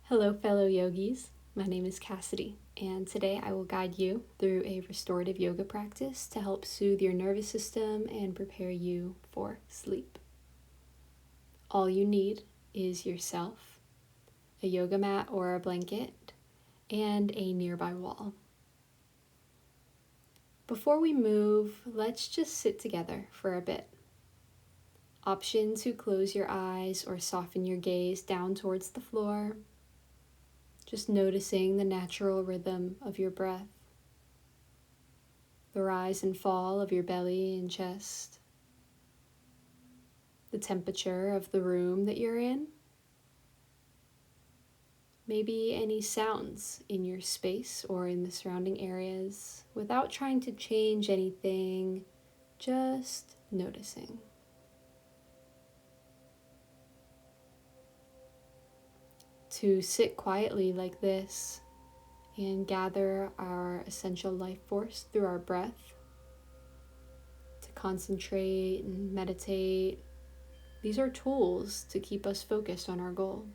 Hello, fellow yogis. My name is Cassidy, and today I will guide you through a restorative yoga practice to help soothe your nervous system and prepare you for sleep. All you need is yourself, a yoga mat or a blanket, and a nearby wall. Before we move, let's just sit together for a bit. Option to close your eyes or soften your gaze down towards the floor. Just noticing the natural rhythm of your breath, the rise and fall of your belly and chest, the temperature of the room that you're in, maybe any sounds in your space or in the surrounding areas without trying to change anything, just noticing. To sit quietly like this and gather our essential life force through our breath, to concentrate and meditate. These are tools to keep us focused on our goal.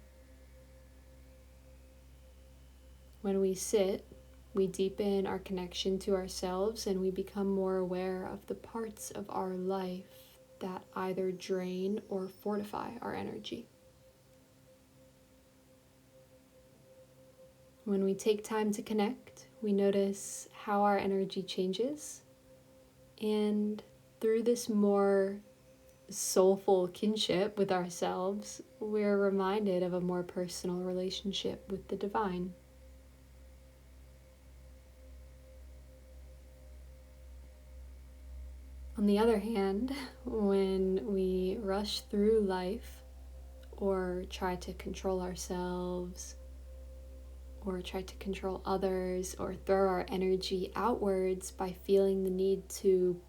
When we sit, we deepen our connection to ourselves and we become more aware of the parts of our life that either drain or fortify our energy. When we take time to connect, we notice how our energy changes, and through this more soulful kinship with ourselves, we're reminded of a more personal relationship with the divine. On the other hand, when we rush through life or try to control ourselves or try to control others or throw our energy outwards by feeling the need to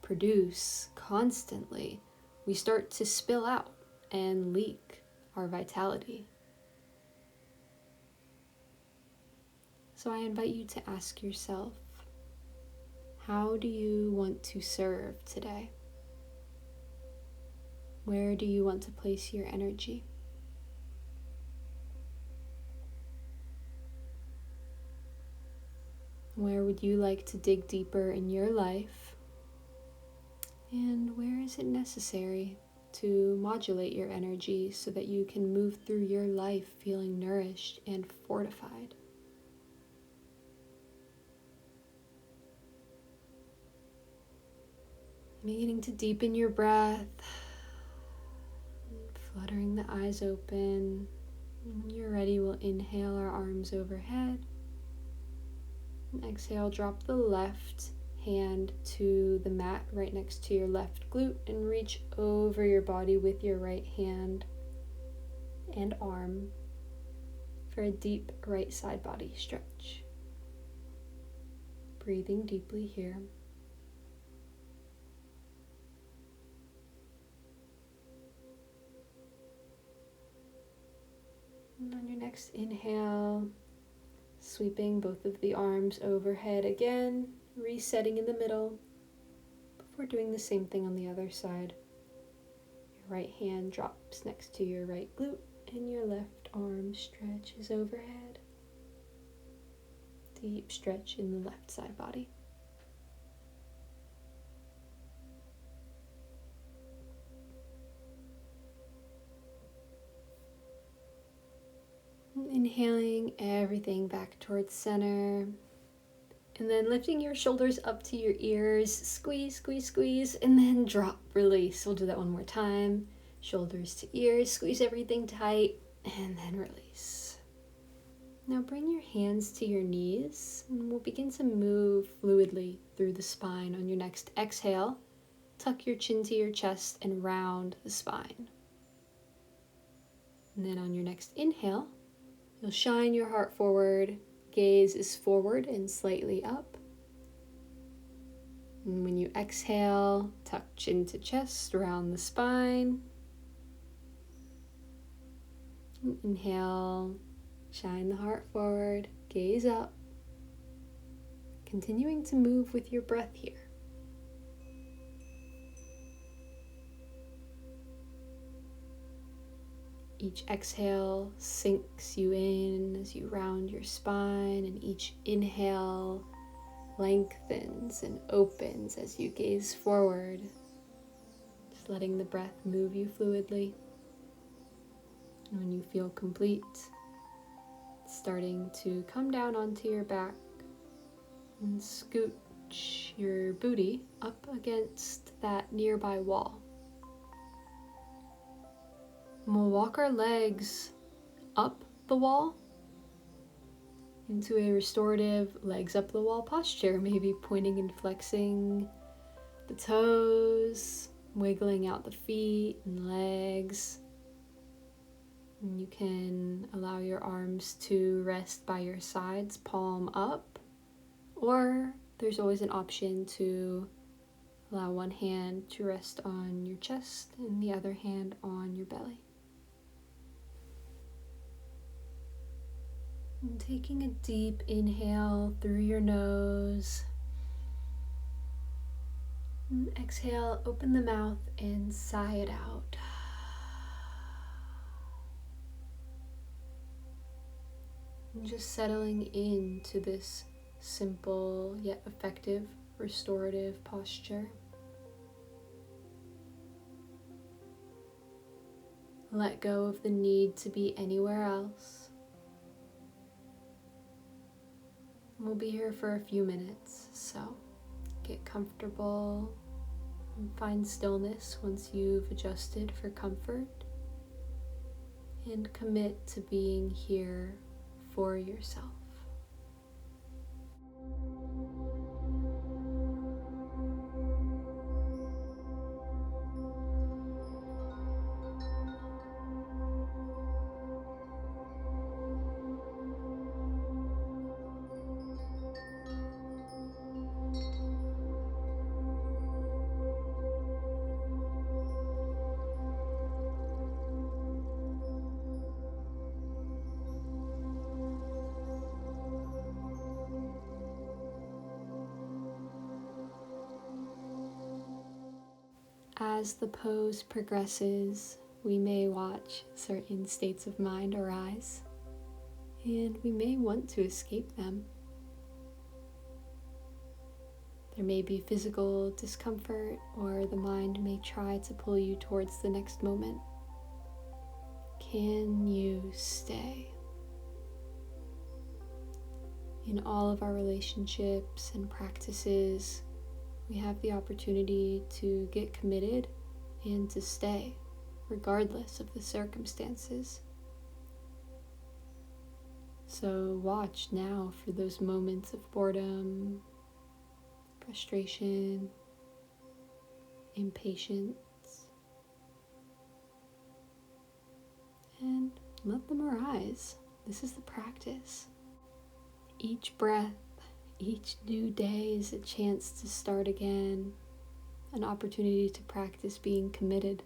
produce constantly, we start to spill out and leak our vitality. So I invite you to ask yourself, how do you want to serve today? Where do you want to place your energy? Where would you like to dig deeper in your life? And where is it necessary to modulate your energy so that you can move through your life feeling nourished and fortified? Beginning to deepen your breath, fluttering the eyes open. When you're ready, we'll inhale our arms overhead. And exhale, drop the left hand to the mat right next to your left glute and reach over your body with your right hand and arm for a deep right side body stretch. Breathing deeply here. And on your next inhale, sweeping both of the arms overhead again, resetting in the middle before doing the same thing on the other side. Your right hand drops next to your right glute and your left arm stretches overhead. Deep stretch in the left side body. Inhaling everything back towards center. And then lifting your shoulders up to your ears. Squeeze, squeeze, squeeze. And then drop, release. We'll do that one more time. Shoulders to ears. Squeeze everything tight. And then release. Now bring your hands to your knees. And we'll begin to move fluidly through the spine. On your next exhale, tuck your chin to your chest and round the spine. And then on your next inhale, you'll shine your heart forward, gaze is forward and slightly up. And when you exhale, tuck chin to chest, round the spine. And inhale, shine the heart forward, gaze up. Continuing to move with your breath here. Each exhale sinks you in as you round your spine, and each inhale lengthens and opens as you gaze forward, just letting the breath move you fluidly. And when you feel complete, starting to come down onto your back and scooch your booty up against that nearby wall. And we'll walk our legs up the wall into a restorative legs up the wall posture, maybe pointing and flexing the toes, wiggling out the feet and legs. And you can allow your arms to rest by your sides, palm up, or there's always an option to allow one hand to rest on your chest and the other hand on your belly. And taking a deep inhale through your nose. And exhale, open the mouth and sigh it out. And just settling into this simple yet effective restorative posture. Let go of the need to be anywhere else. We'll be here for a few minutes, so get comfortable and find stillness once you've adjusted for comfort, and commit to being here for yourself. As the pose progresses, we may watch certain states of mind arise, and we may want to escape them. There may be physical discomfort, or the mind may try to pull you towards the next moment. Can you stay? In all of our relationships and practices, we have the opportunity to get committed and to stay, regardless of the circumstances. So watch now for those moments of boredom, frustration, impatience, and let them arise. This is the practice. Each breath, each new day is a chance to start again, an opportunity to practice being committed.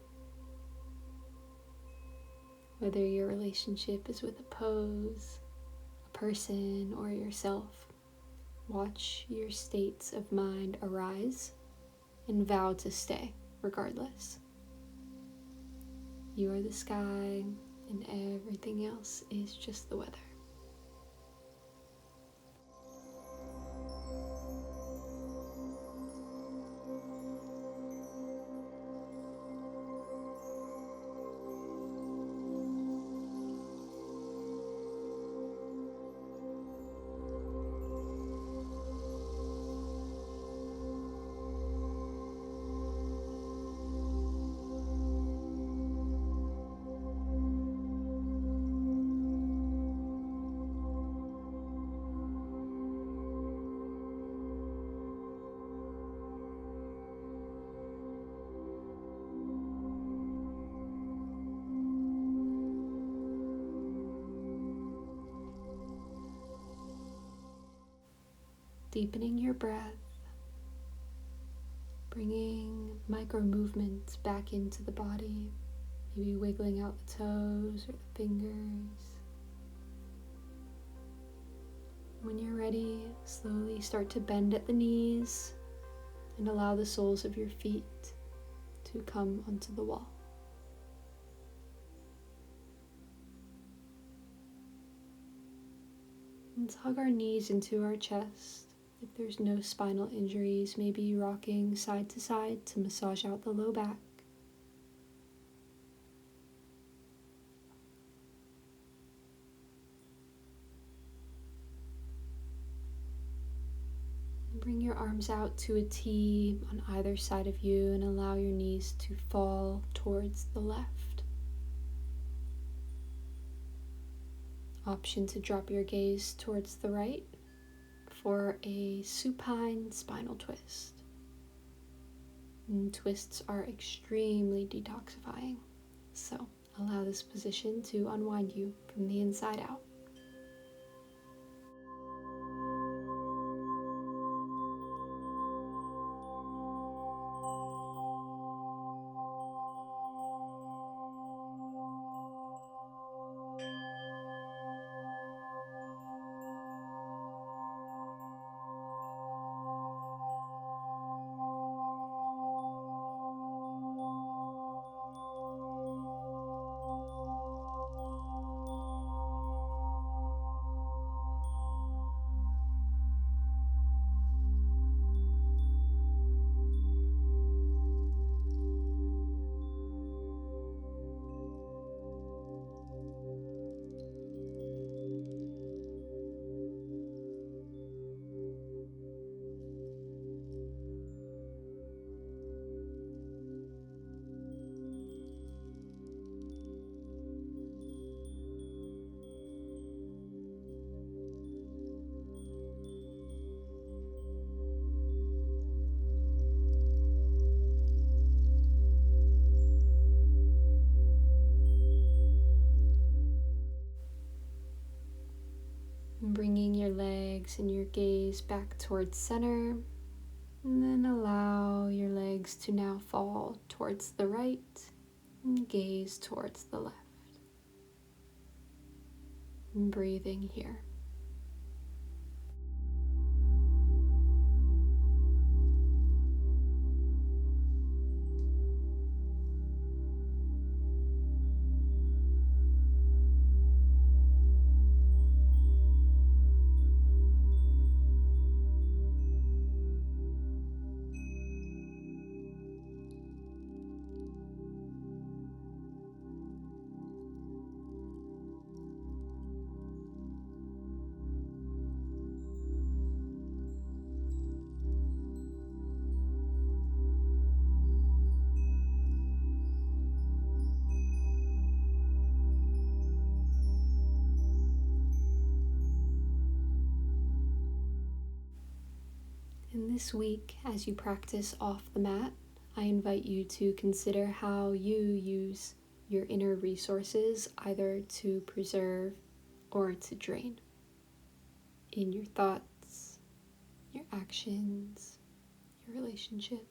Whether your relationship is with a pose, a person, or yourself, watch your states of mind arise and vow to stay regardless. You are the sky, and everything else is just the weather. Deepening your breath, bringing micro movements back into the body, maybe wiggling out the toes or the fingers. When you're ready, slowly start to bend at the knees and allow the soles of your feet to come onto the wall. Let's hug our knees into our chest. If there's no spinal injuries, maybe rocking side to side to massage out the low back. Bring your arms out to a T on either side of you and allow your knees to fall towards the left. Option to drop your gaze towards the right for a supine spinal twist. And twists are extremely detoxifying, so allow this position to unwind you from the inside out. Bringing your legs and your gaze back towards center, and then allow your legs to now fall towards the right and gaze towards the left. And breathing here. And this week, as you practice off the mat, I invite you to consider how you use your inner resources either to preserve or to drain in your thoughts, your actions, your relationships.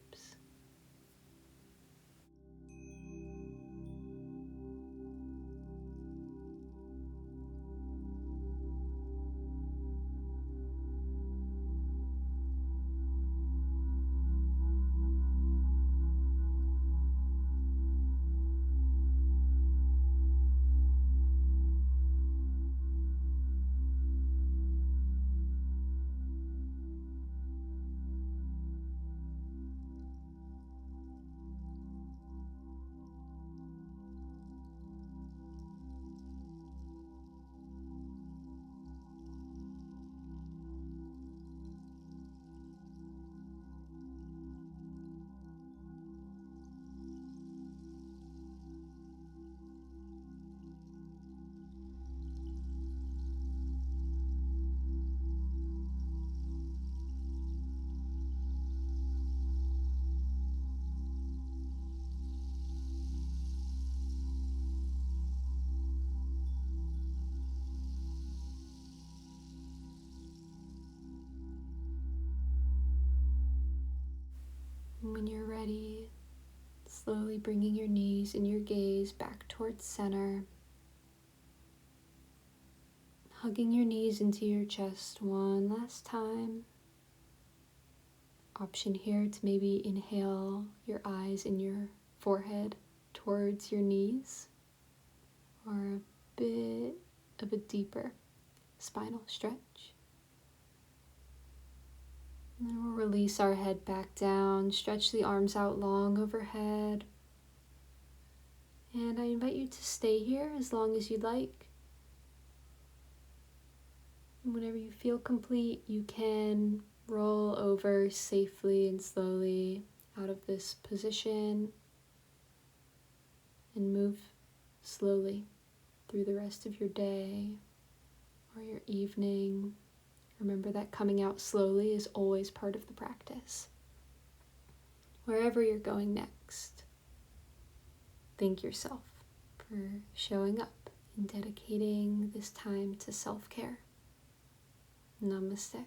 And when you're ready, slowly bringing your knees and your gaze back towards center. Hugging your knees into your chest one last time. Option here to maybe inhale your eyes and your forehead towards your knees, or a bit of a deeper spinal stretch. And then we'll release our head back down, stretch the arms out long overhead. And I invite you to stay here as long as you'd like. And whenever you feel complete, you can roll over safely and slowly out of this position and move slowly through the rest of your day or your evening. Remember that coming out slowly is always part of the practice. Wherever you're going next, thank yourself for showing up and dedicating this time to self-care. Namaste.